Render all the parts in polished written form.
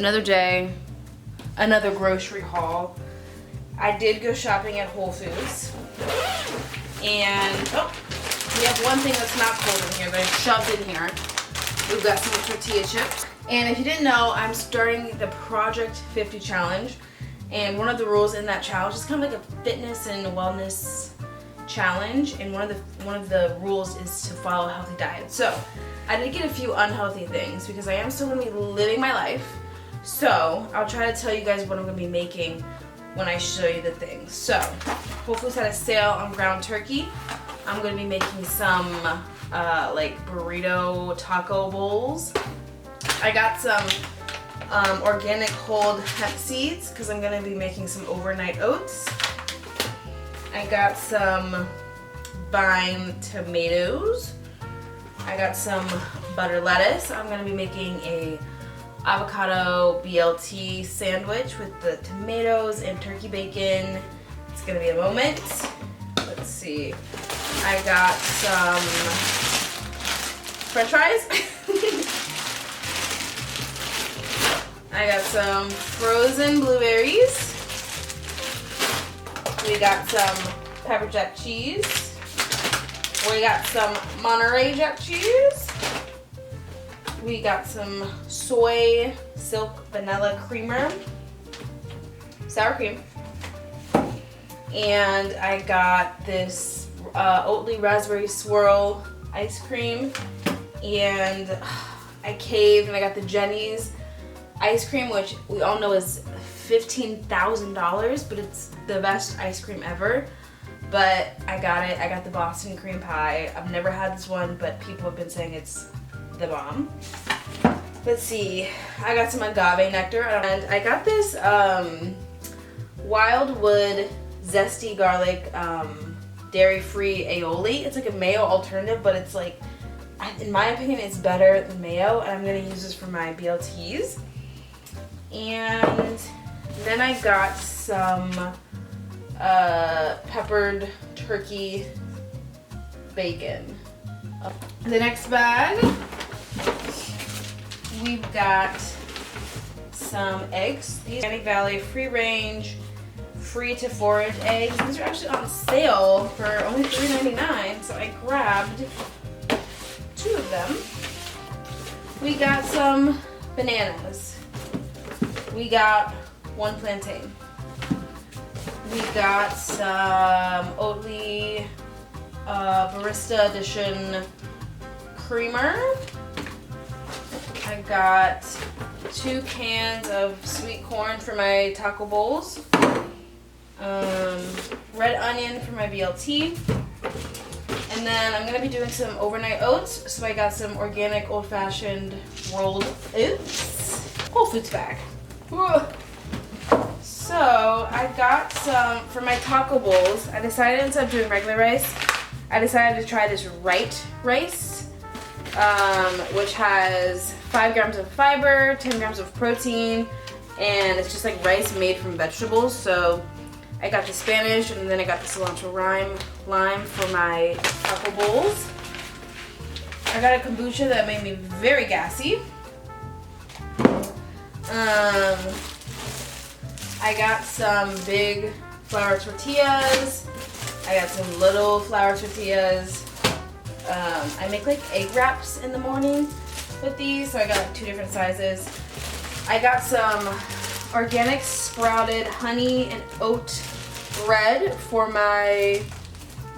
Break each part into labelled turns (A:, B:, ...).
A: Another day, another grocery haul. I did go shopping at Whole Foods. And, we have one thing that's not cold in here that I shoved in here. We've got some tortilla chips. And if you didn't know, I'm starting the Project 50 challenge. And one of the rules in that challenge is kind of like a fitness and wellness challenge. And one of the rules is to follow a healthy diet. So I did get a few unhealthy things because I am still going to be living my life. So I'll try to tell you guys what I'm going to be making when I show you the things. So Whole Foods had a sale on ground turkey. I'm going to be making some like burrito taco bowls. I got some organic whole hemp seeds because I'm going to be making some overnight oats. I got some vine tomatoes. I got some butter lettuce. I'm going to be making a avocado BLT sandwich with the tomatoes and turkey bacon. It's going to be a moment. Let's see. I got some french fries. I got some frozen blueberries. We got some pepper jack cheese. We got some Monterey Jack cheese. We got some soy silk vanilla creamer, sour cream. And I got this Oatly raspberry swirl ice cream. And I caved and I got the Jenny's ice cream, which we all know is $15,000, but it's the best ice cream ever. But I got it. I got the Boston cream pie. I've never had this one, but people have been saying it's the bomb. Let's see. I got some agave nectar, and I got this Wildwood zesty garlic dairy-free aioli. It's like a mayo alternative, but it's like, in my opinion, it's better than mayo, and I'm gonna use this for my BLTs. And then I got some peppered turkey bacon. The next bag, we've got some eggs. These Organic Valley free range, free to forage eggs. These are actually on sale for only $3.99, so I grabbed 2 of them. We got some bananas. We got 1 plantain. We got some Oatly Barista Edition creamer. I got 2 cans of sweet corn for my taco bowls. Red onion for my BLT. And then I'm going to be doing some overnight oats. So I got some organic old-fashioned rolled oats. Whole Foods bag. So I got some for my taco bowls. I decided instead of doing regular rice, I decided to try this Right rice, which has 5 grams of fiber, 10 grams of protein, and it's just like rice made from vegetables. So I got the Spanish, and then I got the cilantro lime for my taco bowls. I got a kombucha that made me very gassy. I got some big flour tortillas. I got some little flour tortillas. I make like egg wraps in the morning with these, so I got 2 different sizes. I got some organic sprouted honey and oat bread for my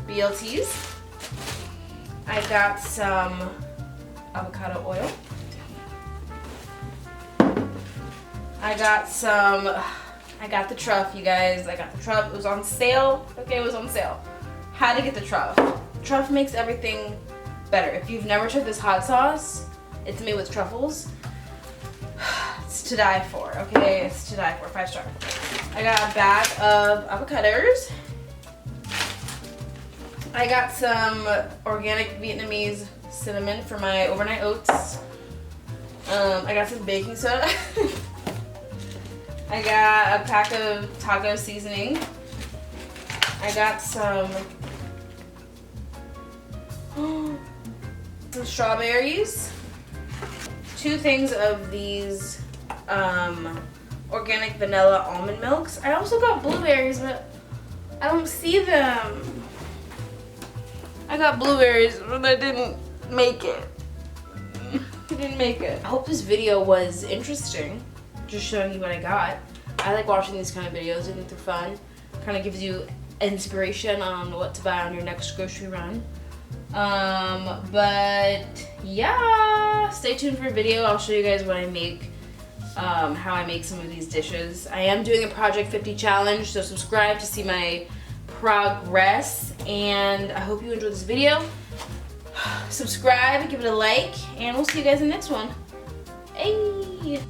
A: BLTs. I got some avocado oil. I got the truff, you guys. I got the truff. It was on sale. Okay, it was on sale. Had to get the truff. Truff makes everything better. If you've never tried this hot sauce, it's made with truffles. It's to die for, okay? It's to die for. 5-star. I got a bag of avocados. I got some organic Vietnamese cinnamon for my overnight oats. I got some baking soda. I got a pack of taco seasoning. I got some strawberries. 2 things of these organic vanilla almond milks. I also got blueberries, but I don't see them. I got blueberries, but I didn't make it. I didn't make it. I hope this video was interesting. Just showing you what I got. I like watching these kind of videos. I think they're fun. Kind of gives you inspiration on what to buy on your next grocery run. But yeah, stay tuned for a video. I'll show you guys what I make, how I make some of these dishes. I am doing a Project 50 challenge, so subscribe to see my progress. And I hope you enjoyed this video. Subscribe, give it a like, and we'll see you guys in the next one. Hey!